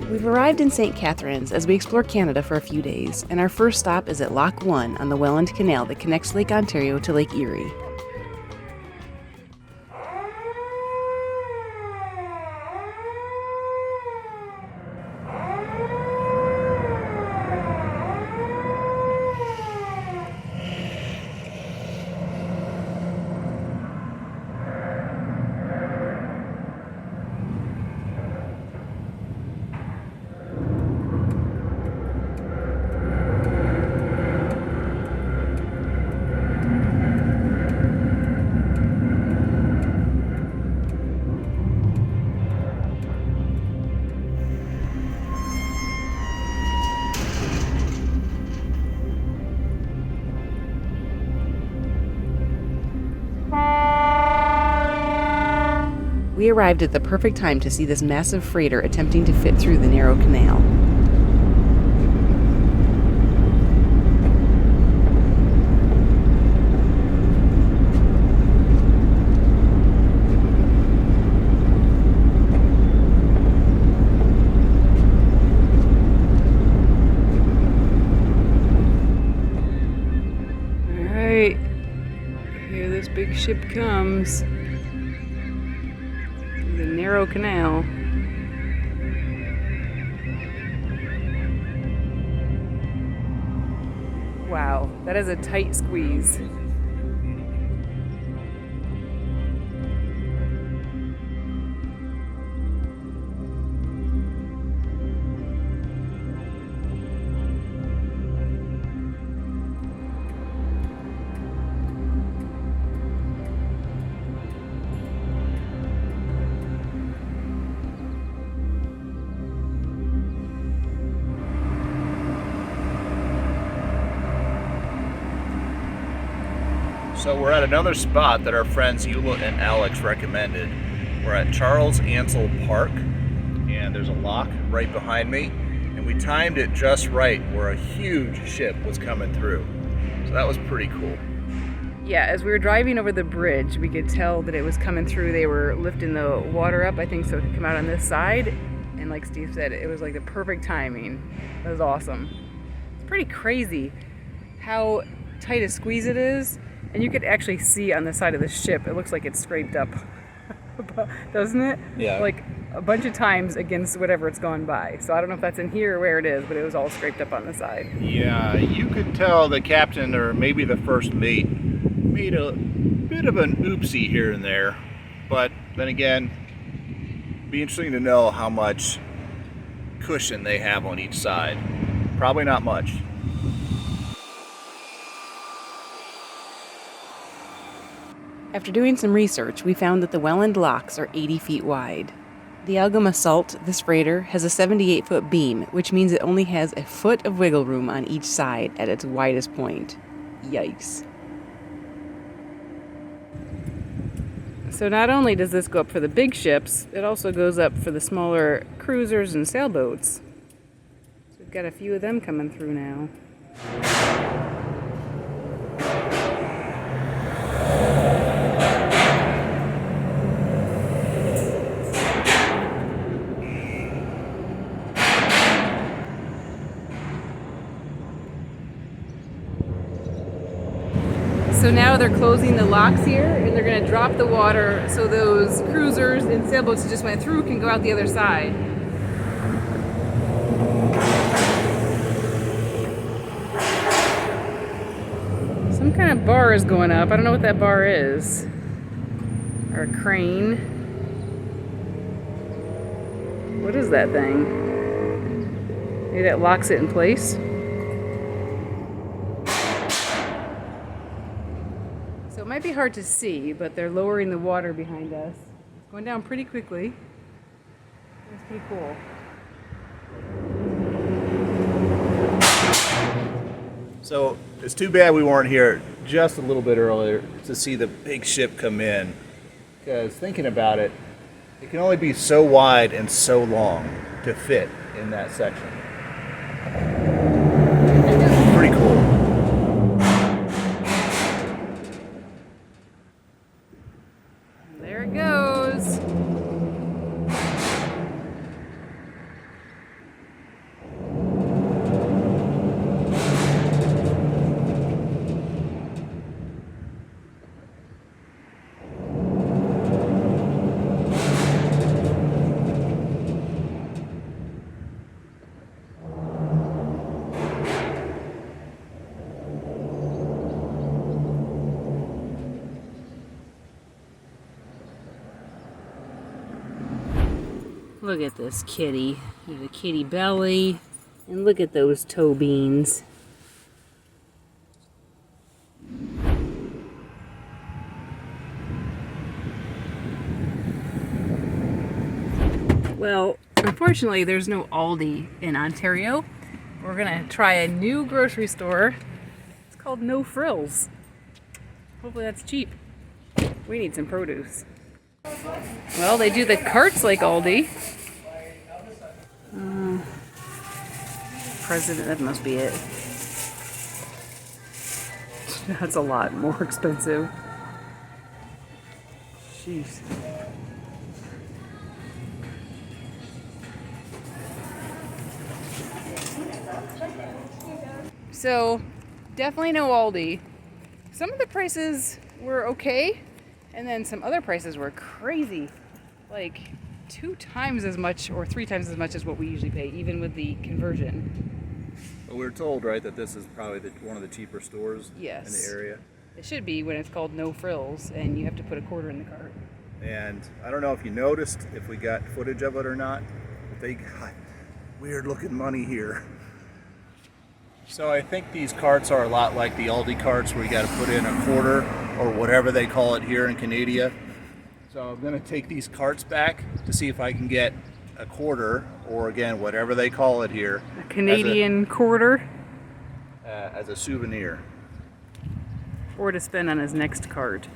We've arrived in St Catharines as we explore Canada for a few days, and our first stop is at Lock 1 on the Welland Canal that connects Lake Ontario to Lake Erie. We arrived at the perfect time to see this massive freighter attempting to fit through the narrow canal. All right, here this big ship comes. The narrow canal. Wow, that is a tight squeeze. So we're at another spot that our friends Eula and Alex recommended. We're at Charles Ansell Park, and there's a lock right behind me, and we timed it just right where a huge ship was coming through. So that was pretty cool. Yeah, as we were driving over the bridge, we could tell that it was coming through. They were lifting the water up, I think, so it could come out on this side. And like Steve said, it was like the perfect timing. That was awesome. It's pretty crazy how tight a squeeze it is. And you could actually see on the side of the ship, it looks like it's scraped up, doesn't it? Yeah. Like a bunch of times against whatever it's gone by. So I don't know if that's in here or where it is, but it was all scraped up on the side. Yeah, you could tell the captain or maybe the first mate made a bit of an oopsie here and there. But then again, it'd be interesting to know how much cushion they have on each side. Probably not much. After doing some research, we found that the Welland locks are 80 feet wide. The Algoma Sault, this freighter, has a 78-foot beam, which means it only has a foot of wiggle room on each side at its widest point. Yikes. So not only does this go up for the big ships, it also goes up for the smaller cruisers and sailboats. So we've got a few of them coming through now. So now they're closing the locks here, and they're going to drop the water so those cruisers and sailboats that just went through can go out the other side. Some kind of bar is going up. I don't know what that bar is. Or a crane. What is that thing? Maybe that locks it in place. So it might be hard to see, but they're lowering the water behind us. It's going down pretty quickly. That's pretty cool. So it's too bad we weren't here just a little bit earlier to see the big ship come in. Because thinking about it, it can only be so wide and so long to fit in that section. Pretty cool. There it goes. Look at this kitty. There's a kitty belly. And look at those toe beans. Well, unfortunately, there's no Aldi in Ontario. We're gonna try a new grocery store. It's called No Frills. Hopefully that's cheap. We need some produce. Well, they do the carts like Aldi. President, that must be it. That's a lot more expensive. Jeez. So, definitely no Aldi. Some of the prices were okay, and then some other prices were crazy. Like 2 times as much or 3 times as much as what we usually pay, even with the conversion. Well, we were told, right, that this is probably one of the cheaper stores Yes. in the area. It should be when it's called No Frills, and you have to put a quarter in the cart. And I don't know if you noticed, if we got footage of it or not, but they got weird looking money here. So I think these carts are a lot like the Aldi carts where you got to put in a quarter or whatever they call it here in Canada. So I'm going to take these carts back to see if I can get a quarter, or again, whatever they call it here. A Canadian quarter? As a souvenir. Or to spend on his next cart.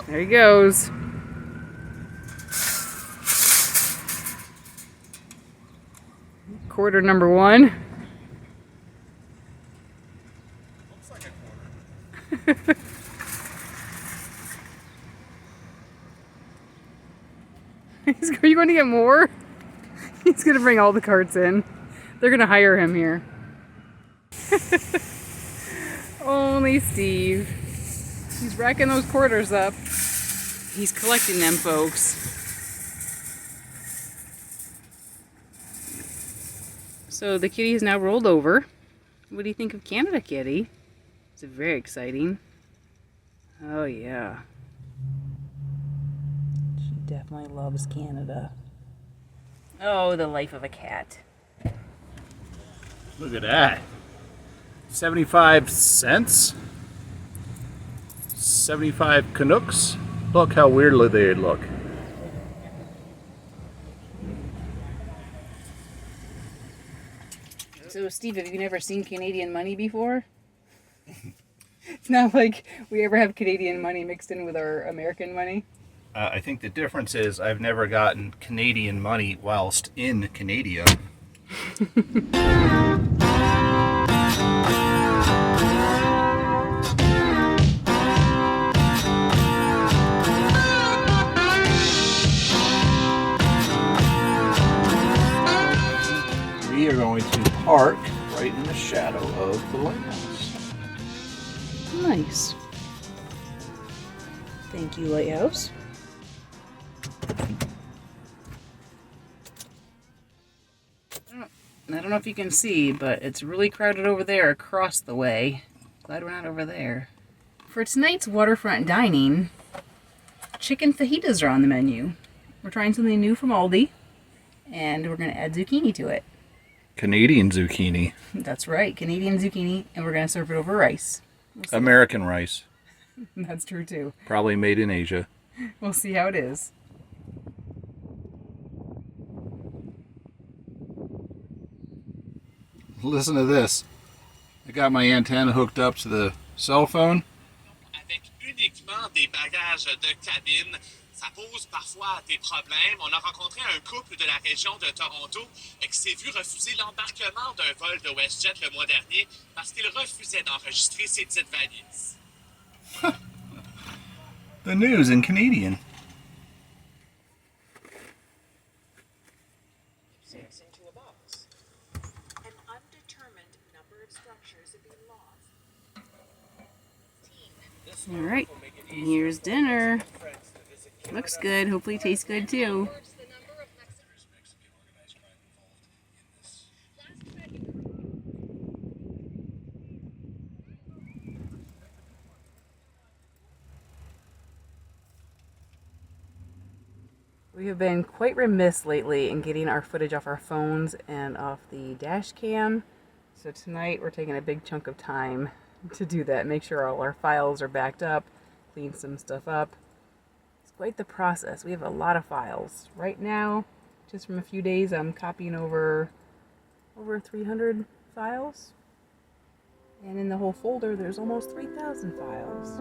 There he goes. Quarter number 1. Looks like a quarter. Are you going to get more? He's going to bring all the carts in. They're going to hire him here. Only Steve. He's racking those quarters up. He's collecting them, folks. So the kitty is now rolled over. What do you think of Canada, kitty? It's very exciting. Oh, yeah. She definitely loves Canada. Oh, the life of a cat. Look at that. 75 cents? 75 Canucks? Look how weirdly they look. So, Steve, have you never seen Canadian money before? It's not like we ever have Canadian money mixed in with our American money. I think the difference is I've never gotten Canadian money whilst in Canada. We are going to park right in the shadow of the lighthouse. Nice. Thank you, Lighthouse. I don't know if you can see, but it's really crowded over there across the way. Glad we're not over there. For tonight's waterfront dining, chicken fajitas are on the menu. We're trying something new from Aldi, and we're going to add zucchini to it. Canadian zucchini. That's right, Canadian zucchini, and we're going to serve it over rice. American rice. That's true too. Probably made in Asia. We'll see how it is. Listen to this. I got my antenna hooked up to the cell phone. Avec uniquement des bagages de cabine, ça pose parfois des problèmes. On a rencontré un couple de la région de Toronto qui s'est vu refuser l'embarquement d'un vol de WestJet le mois dernier parce qu'il refusait d'enregistrer ses petites valises. The news in Canadian. Into a box. An undetermined number of structures have been lost. All right, here's dinner. Looks good. Hopefully tastes good too. We have been quite remiss lately in getting our footage off our phones and off the dash cam. So tonight we're taking a big chunk of time to do that. Make sure all our files are backed up, clean some stuff up. It's quite the process. We have a lot of files. Right now, just from a few days, I'm copying over 300 files. And in the whole folder, there's almost 3,000 files.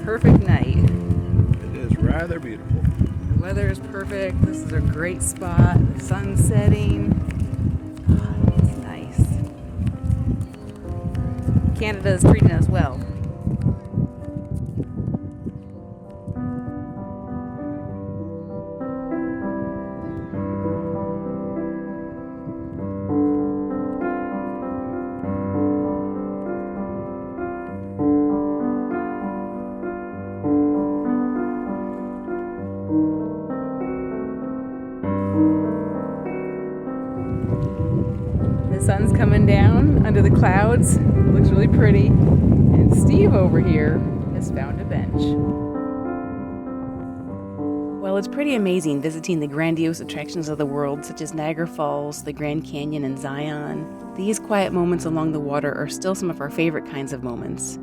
Perfect night. It is rather beautiful. The weather is perfect. This is a great spot. The sun's setting. Oh, it's nice. Canada is treating us well. The sun's coming down under the clouds. It looks really pretty. And Steve over here has found a bench. Well, it's pretty amazing visiting the grandiose attractions of the world, such as Niagara Falls, the Grand Canyon, and Zion. These quiet moments along the water are still some of our favorite kinds of moments.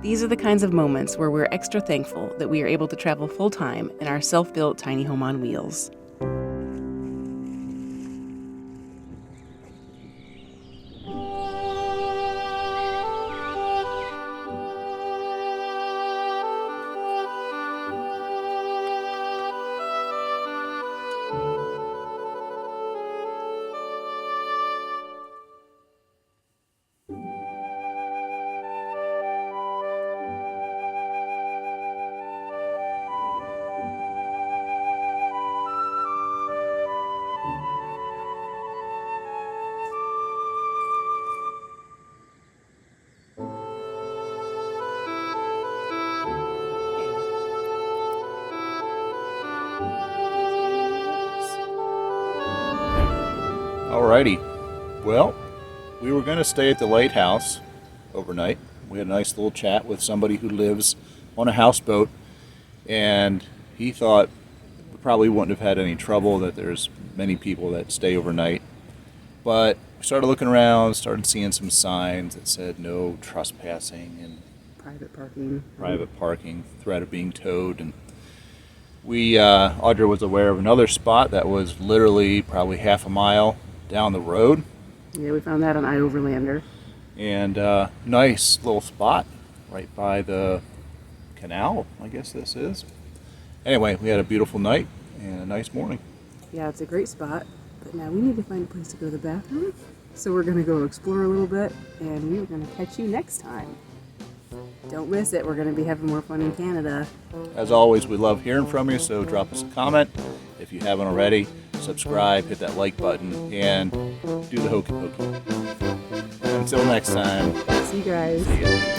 These are the kinds of moments where we're extra thankful that we are able to travel full-time in our self-built tiny home on wheels. Alrighty. Well, we were going to stay at the lighthouse overnight. We had a nice little chat with somebody who lives on a houseboat, and he thought we probably wouldn't have had any trouble, that there's many people that stay overnight. But we started looking around, started seeing some signs that said no trespassing and private parking, threat of being towed. And we, Audra was aware of another spot that was literally probably half a mile down the road. Yeah, we found that on iOverlander. And nice little spot right by the canal, I guess this is. Anyway, we had a beautiful night and a nice morning. Yeah, it's a great spot. But now we need to find a place to go to the bathroom. So we're going to go explore a little bit, and we're going to catch you next time. Don't miss it. We're going to be having more fun in Canada. As always, we love hearing from you, so drop us a comment. If you haven't already, subscribe, hit that like button, and do the hokey pokey. Until next time. See you guys. See ya.